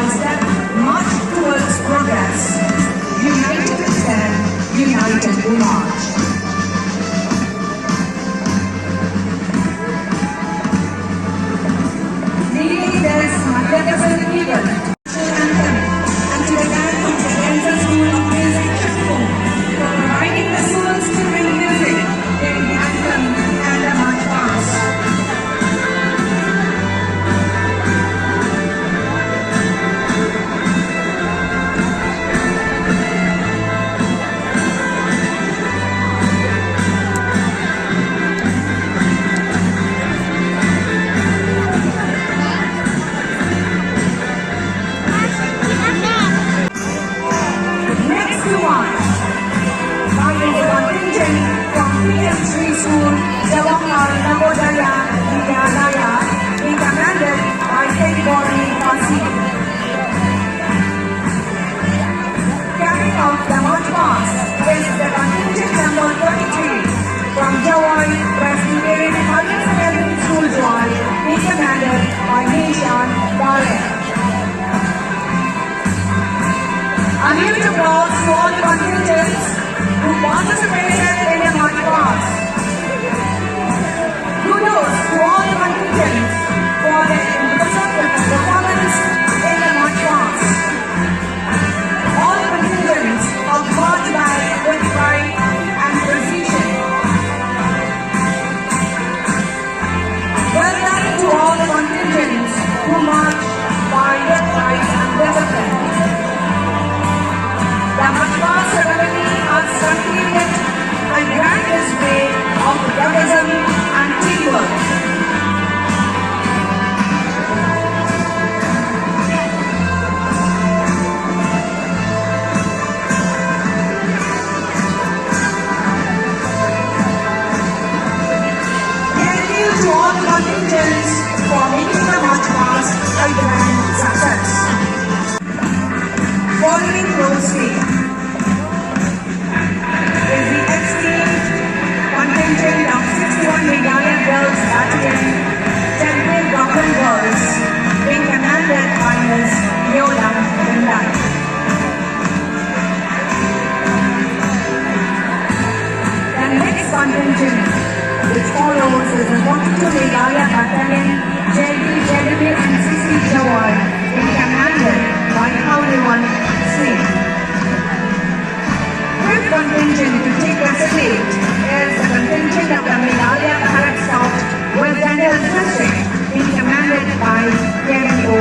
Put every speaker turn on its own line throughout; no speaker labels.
by step march towards progress. United we stand, united we march. Leading this magnificent event, anthem, and to the band from the Kansas School of Music for providing the soul-stirring music during the anthem and the march past. Carrying off the march past is the contingent number 33 from JOWAI, Presbyterian Higher Secondary School JOWAI, being commanded by Pher. A huge applause to all the contingents who participated in the march past. Kudos to all the contingents for their impressive performance in the march past. All contingents have marched by with pride and precision. Well done to all the contingents who marched by with pride and discipline. The march past ceremony has completed a grand display of heroism and teamwork. To all the contingents for making the march past a grand success. Following closely is the esteemed contingent of 61 Meghalaya Girls Battalion, Temple Government Girls, being commanded by Ms. MYNTA. The next contingent which follows is the 42 Meghalaya Battalion, JOWAI and JOWAI, being commanded by Kham SNEM. Fifth contingent to take the stage is the contingent of the Meghalaya Bharat South West Central District, being commanded by Pher.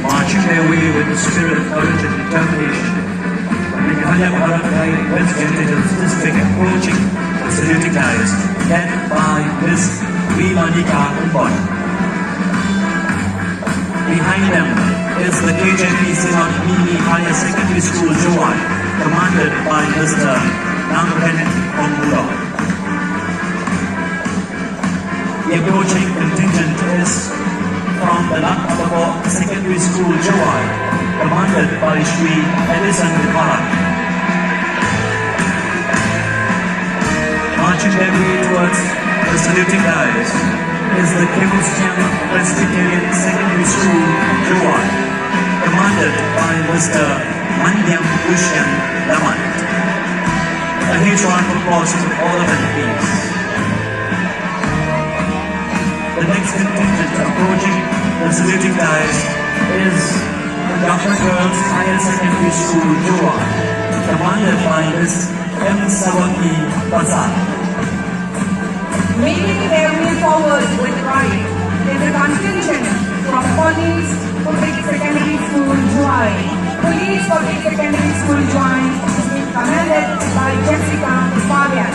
Marching their way with the spirit of courage and determination, the Meghalaya Bharat West Central District approaching the saluting guys, led by Ms. MYNTA. Behind them is the KJP Sinod Mini Higher Secondary School JOWAI, commanded by Mr. The approaching contingent is from the Nakapako Secondary School JOWAI, commanded by Shri Edison Pher. Marching their way towards the saluting guys is the Presbyterian Secondary School JOWAI, commanded by Mr. A huge round of applause to all of them, please. The next contingent approaching the saluting guys is the Government Girls Higher Secondary School JOWAI, commanded by Ms.
Making their way forward with pride is a contingent from Police Public Secondary School JOWAI. Police Public Secondary School JOWAI is being commanded by Pher.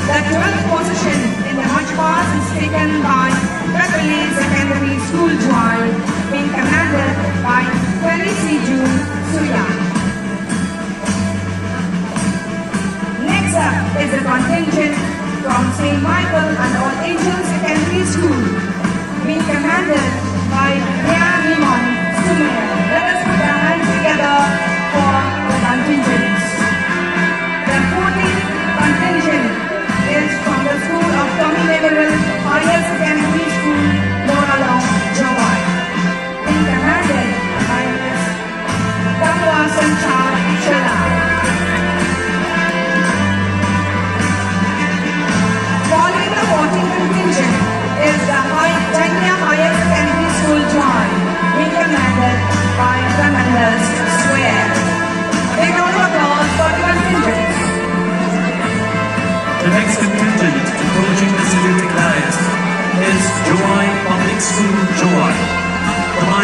The 12th position in the march past is taken by Police Secondary School JOWAI, being commanded by Next up is a contingent from St. Michael and All Angels Secondary School, being commanded by Pher. Let us put our hands together for the contingents. The 14th contingent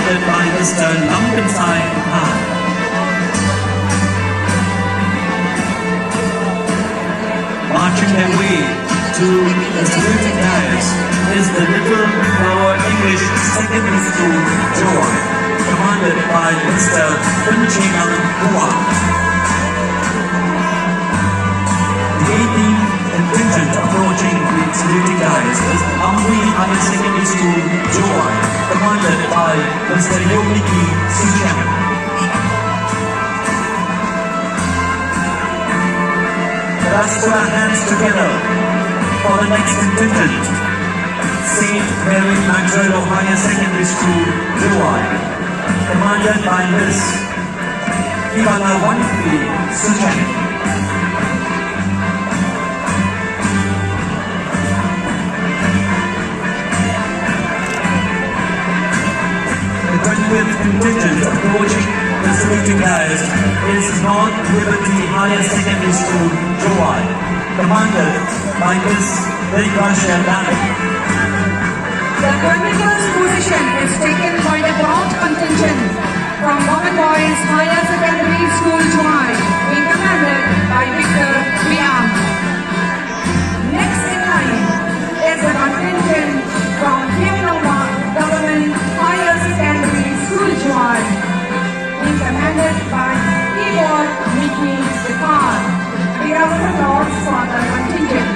commanded by Mr. Kham. Marching their way to the saluting dais is the Little Flower English Secondary School, JOWAI, commanded by Mr. Pher. The 18th contingent approaching the saluting dais is the Amri Higher Secondary School, JOWAI, commanded by Mr. Yomiki Suchem. Let's put our hands together for the next contingent. St. Mary Magdalene Higher Secondary School, JOWAI, commanded by Miss Ivana Wanfi Suchan. The 20th contingent approaching the saluting dais is North Liberty Higher Secondary School, JOWAI, commanded by Miss Rashia Danik.
The 21st position is taken by the bronze contingent from Women Boys Higher Secondary School, JOWAI, being commanded by Victor Kham. Next in line is the contingent from Kham Government Higher Secondary School, JOWAI, being commanded by Miki Pher. We have the applause for the contingent.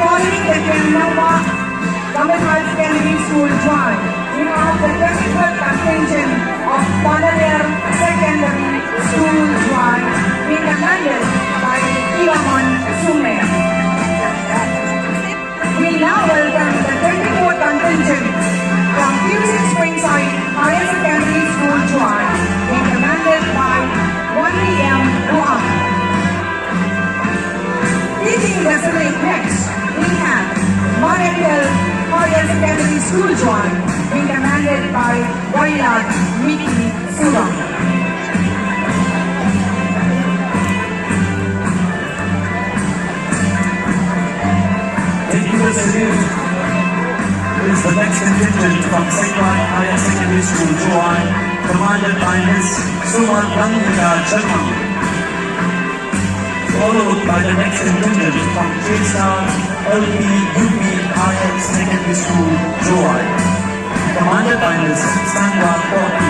Following the Kham Government Higher Secondary School, JOWAI, we have the 23rd contingent of Pher Secondary School, JOWAI, being commanded by Ilaman Sumer. We now welcome the 24th contingent from QC Springside Higher Secondary School, JOWAI, being commanded by M. Teaching the select next, we have Marienthal Higher Secondary School, JOWAI, being commanded by Miki Suram.
Taking the salute is the next contingent from Sekrai Higher Secondary School, JOWAI, commanded by Ms. Suman Rangika Chatma, followed by the next contingent from K-Star LP UP Higher Secondary School, JOWAI, commanded by Ms. Sandra Port.